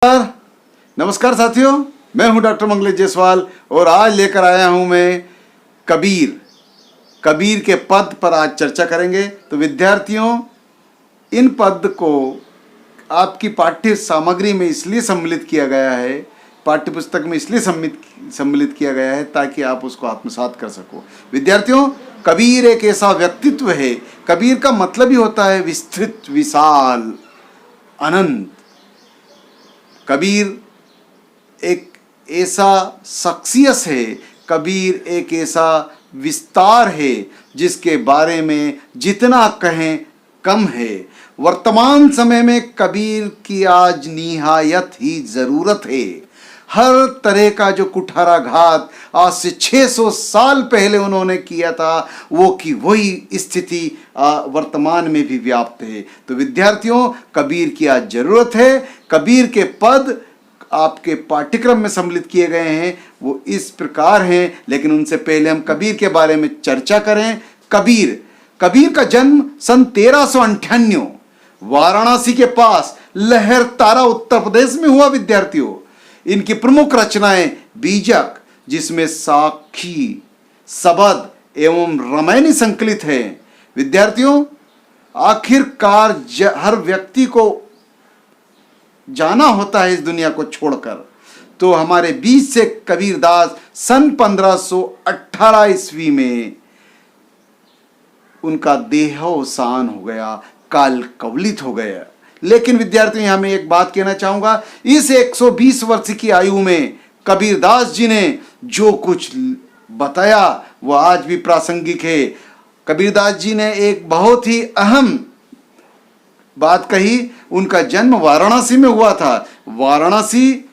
नमस्कार साथियों, मैं हूं डॉक्टर मंगलेश जायसवाल और आज लेकर आया हूं मैं कबीर के पद पर आज चर्चा करेंगे। तो विद्यार्थियों, इन पद को आपकी पाठ्य सामग्री में इसलिए सम्मिलित किया गया है, पाठ्य पुस्तक में इसलिए सम्मिलित किया गया है ताकि आप उसको आत्मसात कर सको। विद्यार्थियों, कबीर एक ऐसा व्यक्तित्व है। कबीर का मतलब ही होता है विस्तृत, विशाल, अनंत। कबीर एक ऐसा शख्सियत है, कबीर एक ऐसा विस्तार है जिसके बारे में जितना कहें कम है। वर्तमान समय में कबीर की आज निहायत ही ज़रूरत है। हर तरह का जो कुठाराघात आज से 600 साल पहले उन्होंने किया था, वो की वही स्थिति वर्तमान में भी व्याप्त है। तो विद्यार्थियों, कबीर की आज ज़रूरत है। कबीर के पद आपके पाठ्यक्रम में सम्मिलित किए गए हैं, वो इस प्रकार हैं, लेकिन उनसे पहले हम कबीर के बारे में चर्चा करें। कबीर का जन्म सन 1398 वाराणसी के पास लहरतारा उत्तर प्रदेश में हुआ। विद्यार्थियों, इनकी प्रमुख रचनाएं बीजक, जिसमें साखी, सबद एवं रामायणी संकलित है। विद्यार्थियों, आखिरकार हर व्यक्ति को जाना होता है इस दुनिया को छोड़कर। तो हमारे बीच से कबीरदास सन 1518 ईस्वी में उनका देहावसान हो गया, काल कवलित हो गया। लेकिन विद्यार्थियों, यहां मैं एक बात कहना चाहूंगा, इस 120 वर्ष की आयु में कबीरदास जी ने जो कुछ बताया वो आज भी प्रासंगिक है। कबीरदास जी ने एक बहुत ही अहम बात कही। उनका जन्म वाराणसी में हुआ था। वाराणसी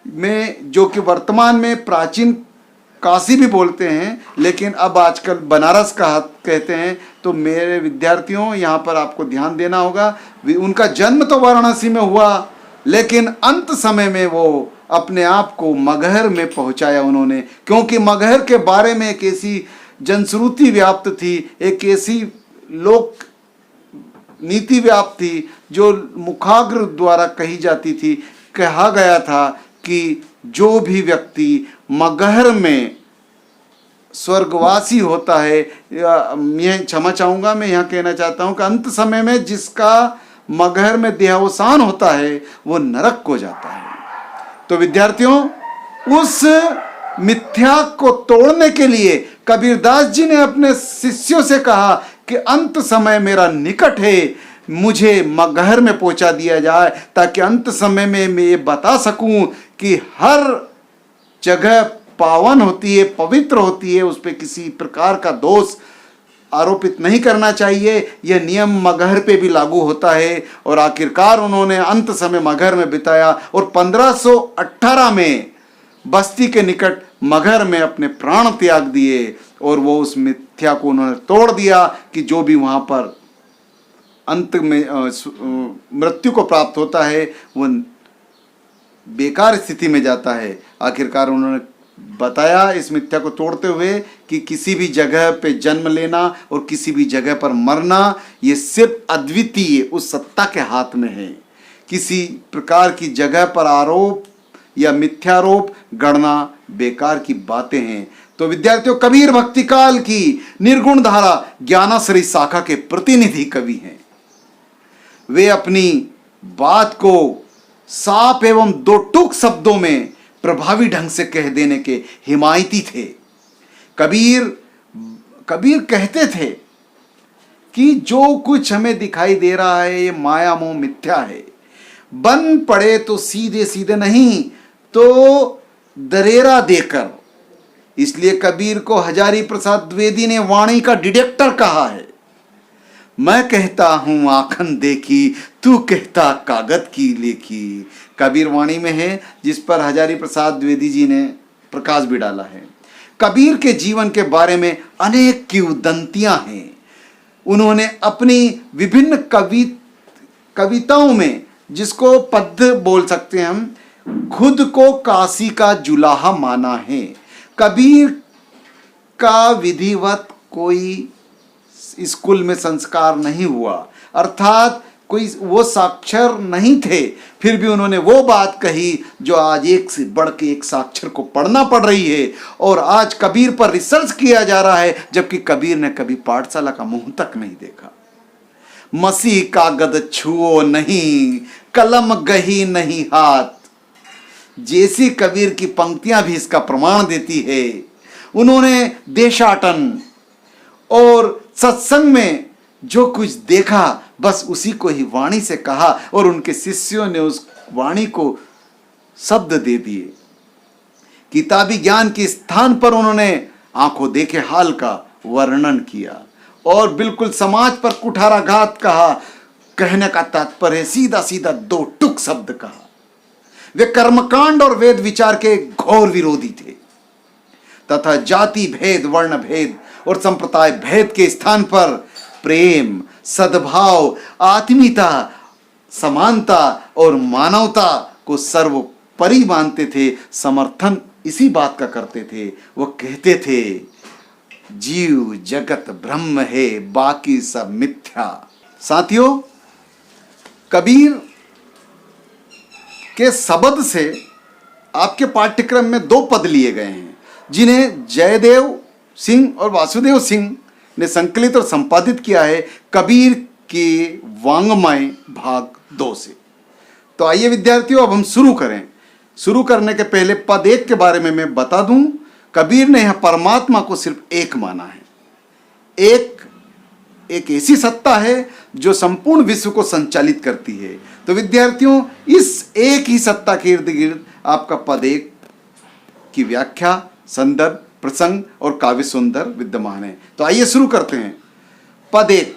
में, जो कि वर्तमान में प्राचीन काशी भी बोलते हैं, लेकिन अब आजकल बनारस कहते हैं। तो मेरे विद्यार्थियों, यहाँ पर आपको ध्यान देना होगा। उनका जन्म तो वाराणसी में हुआ, लेकिन अंत समय में वो अपने आप को मगहर में पहुँचाया उन्होंने, क्योंकि मगहर के बारे में एक ऐसी जनश्रुति व्याप्त थी, एक ऐसी लोक नीति व्याप्त थी जो मुखाग्र द्वारा कही जाती थी। कहा गया था कि जो भी व्यक्ति मगहर में स्वर्गवासी होता है, मैं क्षमा चाहूँगा, मैं यहाँ कहना चाहता हूँ कि अंत समय में जिसका मगहर में देहावसान होता है वो नरक को जाता है। तो विद्यार्थियों, उस मिथ्या को तोड़ने के लिए कबीरदास जी ने अपने शिष्यों से कहा कि अंत समय मेरा निकट है, मुझे मगहर में पहुंचा दिया जाए, ताकि अंत समय में मैं ये बता सकूं कि हर जगह पावन होती है, पवित्र होती है, उस पर किसी प्रकार का दोष आरोपित नहीं करना चाहिए। यह नियम मगहर पे भी लागू होता है। और आखिरकार उन्होंने अंत समय मगहर में बिताया और 1518 में बस्ती के निकट मगहर में अपने प्राण त्याग दिए। और वो उस मिथ्या को उन्होंने तोड़ दिया कि जो भी वहाँ पर अंत में मृत्यु को प्राप्त होता है वो बेकार स्थिति में जाता है। आखिरकार उन्होंने बताया इस मिथ्या को तोड़ते हुए कि किसी भी जगह पे जन्म लेना और किसी भी जगह पर मरना, ये सिर्फ अद्वितीय उस सत्ता के हाथ में है। किसी प्रकार की जगह पर आरोप या मिथ्यारोप गढ़ना बेकार की बातें हैं। तो विद्यार्थियों, कबीर भक्ति काल की निर्गुण धारा ज्ञानाश्रयी शाखा के प्रतिनिधि कवि हैं। वे अपनी बात को साफ एवं दो टूक शब्दों में प्रभावी ढंग से कह देने के हिमायती थे। कबीर कहते थे कि जो कुछ हमें दिखाई दे रहा है ये माया मोह मिथ्या है। बन पड़े तो सीधे सीधे नहीं तो दरेरा देकर। इसलिए कबीर को हजारी प्रसाद द्विवेदी ने वाणी का डिटेक्टर कहा है। मैं कहता हूं आखन देखी, तू कहता कागज की लेखी। कबीर वाणी में है, जिस पर हजारी प्रसाद द्विवेदी जी ने प्रकाश भी डाला है। कबीर के जीवन के बारे में अनेक किंवदंतियां हैं। उन्होंने अपनी विभिन्न कविताओं में, जिसको पद्य बोल सकते हैं हम, खुद को काशी का जुलाहा माना है। कबीर का विधिवत कोई स्कूल में संस्कार नहीं हुआ, अर्थात कोई वो साक्षर नहीं थे, फिर भी उन्होंने वो बात कही जो आज एक से बढ़ के एक साक्षर को पढ़ना पड़ रही है। और आज कबीर पर रिसर्च किया जा रहा है, जबकि कबीर ने कभी पाठशाला का मुंह तक नहीं देखा। मसीह कागद छुओ नहीं, कलम गही नहीं हाथ, जैसी कबीर की पंक्तियां भी इसका प्रमाण देती है। उन्होंने देशाटन और सत्संग में जो कुछ देखा बस उसी को ही वाणी से कहा, और उनके शिष्यों ने उस वाणी को शब्द दे दिए। किताबी ज्ञान के स्थान पर उन्होंने आंखों देखे हाल का वर्णन किया और बिल्कुल समाज पर कुठाराघात कहा। कहने का तात्पर्य सीधा सीधा दो टुक शब्द कहा। वे कर्मकांड और वेद विचार के घोर विरोधी थे तथा जाति भेद, वर्ण भेद और संप्रदाय भेद के स्थान पर प्रेम, सद्भाव, आत्मीयता, समानता और मानवता को सर्वोपरि मानते थे। समर्थन इसी बात का करते थे। वो कहते थे जीव जगत ब्रह्म है, बाकी सब मिथ्या। साथियों, कबीर के शब्द से आपके पाठ्यक्रम में दो पद लिए गए हैं, जिन्हें जयदेव सिंह और वासुदेव सिंह ने संकलित और संपादित किया है कबीर के वांग्मय भाग 2 से। तो आइए विद्यार्थियों, अब हम शुरू करें। शुरू करने के पहले पद 1 के बारे में मैं बता दूं। कबीर ने यह परमात्मा को सिर्फ एक माना है। एक ऐसी सत्ता है जो संपूर्ण विश्व को संचालित करती है। तो विद्यार्थियों, इस एक ही सत्ता के इर्द गिर्द आपका पद 1 की व्याख्या, संदर्भ, प्रसंग और काव्य सुंदर विद्यमान है। तो आइए शुरू करते हैं। पद 1,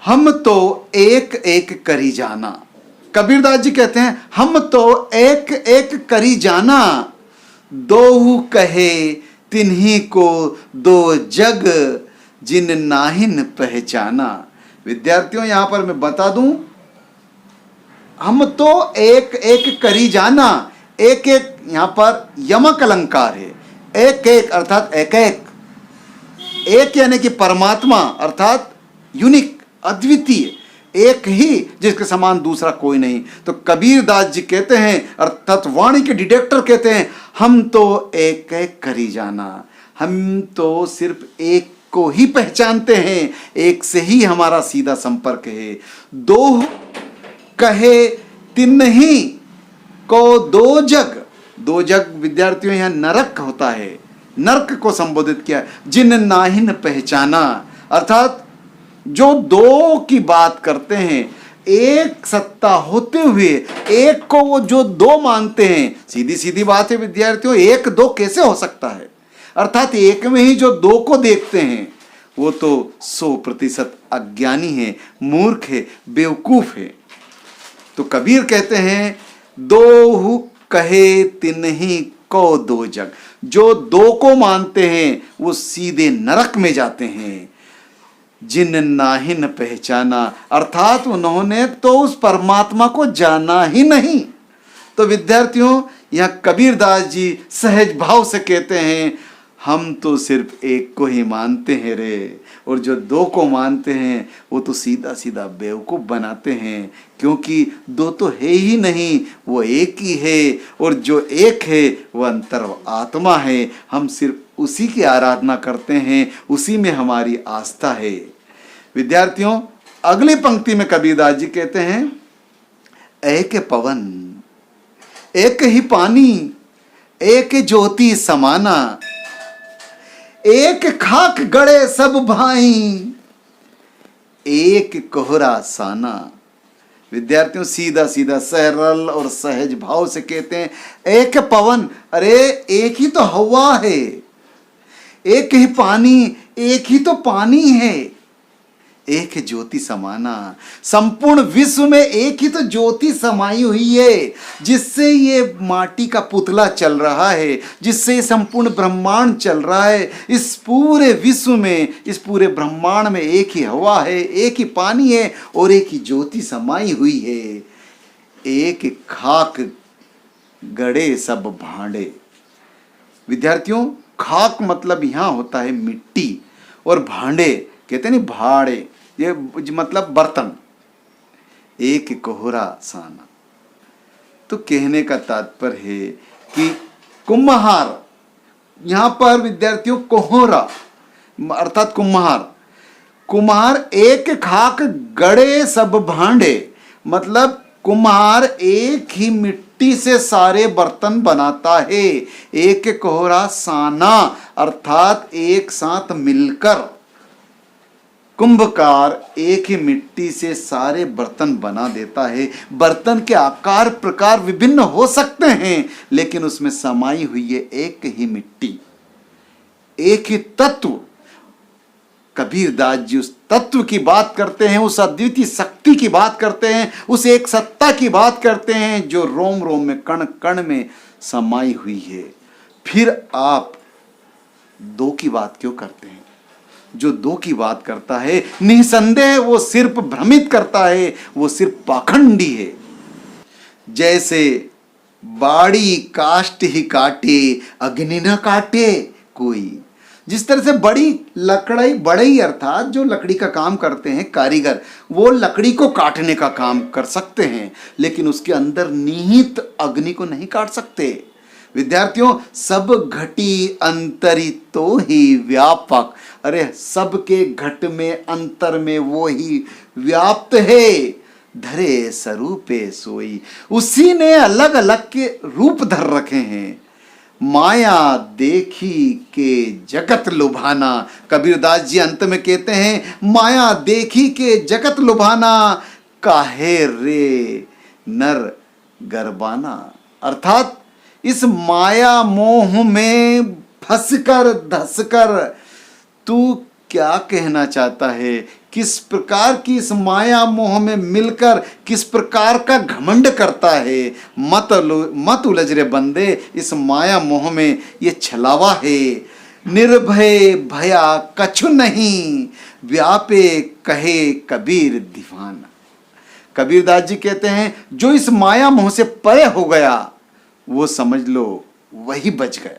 हम तो एक एक करी जाना। कबीरदास जी कहते हैं हम तो एक एक करी जाना, दोहु कहे तिन्ही को दो जग, जिन नाहिन पहचाना। विद्यार्थियों, यहां पर मैं बता दूं, हम तो एक एक करी जाना, एक एक यहां पर यमक अलंकार है। एक एक अर्थात एक एक, एक यानी कि परमात्मा अर्थात यूनिक, अद्वितीय, एक ही जिसके समान दूसरा कोई नहीं। तो कबीरदास जी कहते हैं अर्थात वाणी के डिटेक्टर कहते हैं हम तो एक एक करी जाना, हम तो सिर्फ एक को ही पहचानते हैं, एक से ही हमारा सीधा संपर्क है। दो कहे तिन्ही को दो जग। दो जग विद्यार्थियों यहां नरक होता है, नरक को संबोधित किया। जिन नाहिन पहचाना अर्थात जो दो की बात करते हैं, एक सत्ता होते हुए एक को वो जो दो मानते हैं। सीधी सीधी बात है विद्यार्थियों, एक दो कैसे हो सकता है? अर्थात एक में ही जो दो को देखते हैं वो तो 100% अज्ञानी है, मूर्ख है, बेवकूफ है। तो कबीर कहते हैं दो कहे तिन्ही को दो जग। जो दो को मानते हैं वो सीधे नरक में जाते हैं। जिन नाहिन पहचाना अर्थात उन्होंने तो उस परमात्मा को जाना ही नहीं। तो विद्यार्थियों, यहां कबीरदास जी सहज भाव से कहते हैं हम तो सिर्फ एक को ही मानते हैं रे, और जो दो को मानते हैं वो तो सीधा सीधा बेवकूफ बनाते हैं, क्योंकि दो तो है ही नहीं, वो एक ही है। और जो एक है वो अंतर आत्मा है। हम सिर्फ उसी की आराधना करते हैं, उसी में हमारी आस्था है। विद्यार्थियों, अगली पंक्ति में कबीरदास जी कहते हैं एक पवन, एक ही पानी, एक ज्योति समाना, एक खाक गड़े सब भाई, एक कोहरा साना। विद्यार्थियों, सीधा सीधा सरल और सहज भाव से कहते हैं एक पवन, अरे एक ही तो हवा है। एक ही पानी, एक ही तो पानी है। एक ज्योति समाना, संपूर्ण विश्व में एक ही तो ज्योति समाई हुई है, जिससे ये माटी का पुतला चल रहा है, जिससे संपूर्ण ब्रह्मांड चल रहा है। इस पूरे विश्व में, इस पूरे ब्रह्मांड में एक ही हवा है, एक ही पानी है और एक ही ज्योति समाई हुई है। एक खाक गड़े सब भांडे। विद्यार्थियों, खाक मतलब यहां होता है मिट्टी, और भांडे कहते नहीं भाड़े, ये मतलब बर्तन। एक कोहरा साना। तो कहने का तात्पर्य है कि कुम्हार, यहां पर विद्यार्थियों कोहरा अर्थात कुम्हार एक खाक गड़े सब भांडे, मतलब कुम्हार एक ही मिट्टी से सारे बर्तन बनाता है। एक कोहरा साना अर्थात एक साथ मिलकर कुंभकार एक ही मिट्टी से सारे बर्तन बना देता है। बर्तन के आकार प्रकार विभिन्न हो सकते हैं, लेकिन उसमें समाई हुई है एक ही मिट्टी, एक ही तत्व। कबीरदास जी उस तत्व की बात करते हैं, उस अद्वितीय शक्ति की बात करते हैं, उस एक सत्ता की बात करते हैं जो रोम रोम में कण कण में समाई हुई है। फिर आप दो की बात क्यों करते हैं? जो दो की बात करता है निसंदेह वो सिर्फ भ्रमित करता है, वो सिर्फ पाखंडी है। जैसे बाड़ी काष्ठ ही काटे अग्नि न काटे कोई, जिस तरह से बढ़ई अर्थात जो लकड़ी का काम करते हैं कारीगर, वो लकड़ी को काटने का काम कर सकते हैं, लेकिन उसके अंदर निहित अग्नि को नहीं काट सकते। विद्यार्थियों, सब घटी अंतरी तो ही व्यापक, अरे सबके घट में अंतर में वो ही व्याप्त है। धरे स्वरूपे सोई, उसी ने अलग अलग के रूप धर रखे हैं। माया देखी के जगत लुभाना, कबीरदास जी अंत में कहते हैं माया देखी के जगत लुभाना, काहे रे नर गरबाना, अर्थात इस माया मोह में फंसकर धसकर तू क्या कहना चाहता है, किस प्रकार की इस माया मोह में मिलकर किस प्रकार का घमंड करता है। मत उलझ रे बंदे, इस माया मोह में ये छलावा है। निर्भय भया कछु नहीं, व्यापे कहे कबीर दीवाना। कबीरदास जी कहते हैं जो इस माया मोह से परे हो गया वो समझ लो वही बच गया,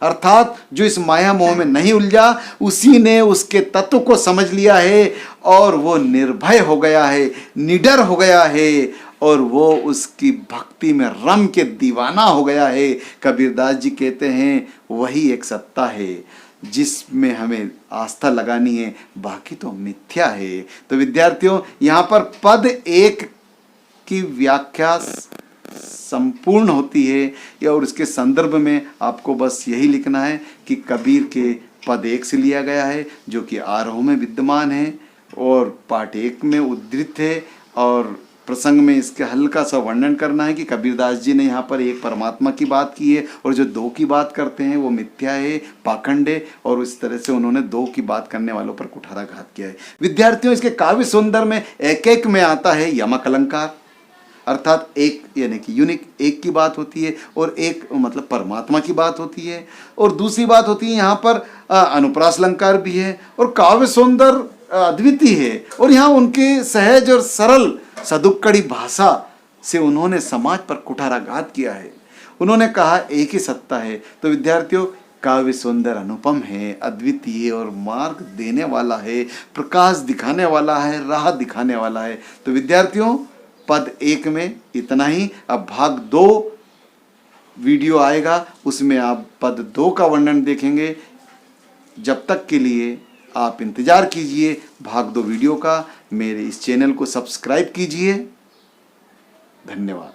अर्थात जो इस माया मोह में नहीं उलझा उसी ने उसके तत्व को समझ लिया है और वो निर्भय हो गया है, निडर हो गया है और वो उसकी भक्ति में रम के दीवाना हो गया है। कबीरदास जी कहते हैं वही एक सत्ता है जिसमें हमें आस्था लगानी है, बाकी तो मिथ्या है। तो विद्यार्थियों, यहाँ पर पद एक की व्याख्या संपूर्ण होती है और उसके संदर्भ में आपको बस यही लिखना है कि कबीर के पद एक से लिया गया है जो कि आरोह में विद्यमान है और पाठ एक में उद्धृत है, और प्रसंग में इसके हल्का सा वर्णन करना है कि कबीरदास जी ने यहाँ पर एक परमात्मा की बात की है और जो दो की बात करते हैं वो मिथ्या है, पाखंड है, और इस तरह से उन्होंने दो की बात करने वालों पर कुठाराघात किया है। विद्यार्थियों, इसके काव्य सुंदर में एक एक में आता है यमक अलंकार, अर्थात एक यानी कि यूनिक एक की बात होती है और एक मतलब परमात्मा की बात होती है, और दूसरी बात होती है यहाँ पर अनुप्रास अलंकार भी है और काव्य सौंदर्य अद्वितीय है। और यहाँ उनके सहज और सरल सदुक्कड़ी भाषा से उन्होंने समाज पर कुठाराघात किया है। उन्होंने कहा एक ही सत्ता है। तो विद्यार्थियों, काव्य सौंदर्य अनुपम है, अद्वितीय और मार्ग देने वाला है, प्रकाश दिखाने वाला है, राह दिखाने वाला है। तो विद्यार्थियों, पद एक में इतना ही। अब भाग 2 वीडियो आएगा, उसमें आप पद 2 का वर्णन देखेंगे। जब तक के लिए आप इंतजार कीजिए भाग 2 वीडियो का। मेरे इस चैनल को सब्सक्राइब कीजिए। धन्यवाद।